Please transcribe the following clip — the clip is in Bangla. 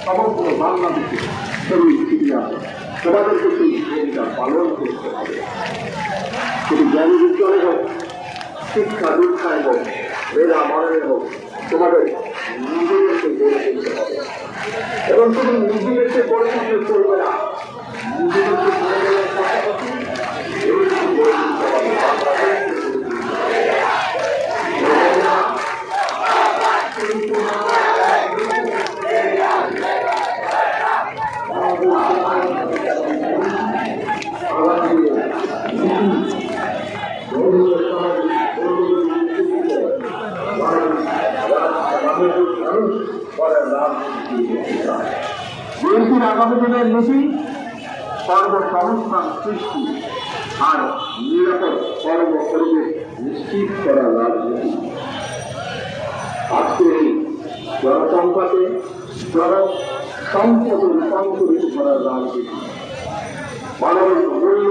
সমগ্র বাংলাদেশে শরীর ফিরিয়ে আসে তোমাদেরকে সেই ভূমিকা পালন করতে হবে। শুধু জ্ঞানী বিজ্ঞানে হোক, শিক্ষা দীক্ষায় হোক, মেধা মননে হোক, তোমাদের নিজেদেরকে গড়ে তুলতে হবে। এবং শুধু নিজেদেরকে গড়ে তুলতে চলবে না, নিজেদেরকে গড়ে তোলার পাশাপাশি দেশকে গড়ে তুলতে হবে। বিএনপির আগামী দিনের নীতি কর্মসংস্থান সৃষ্টি আর নিরাপদ কর্মপরিবেশ নিশ্চিত করা রাজনীতি। আজকে এই জনসংখ্যাকে জনসম্পদে রূপান্তরিত করার রাজনীতি মানবিক মূল্য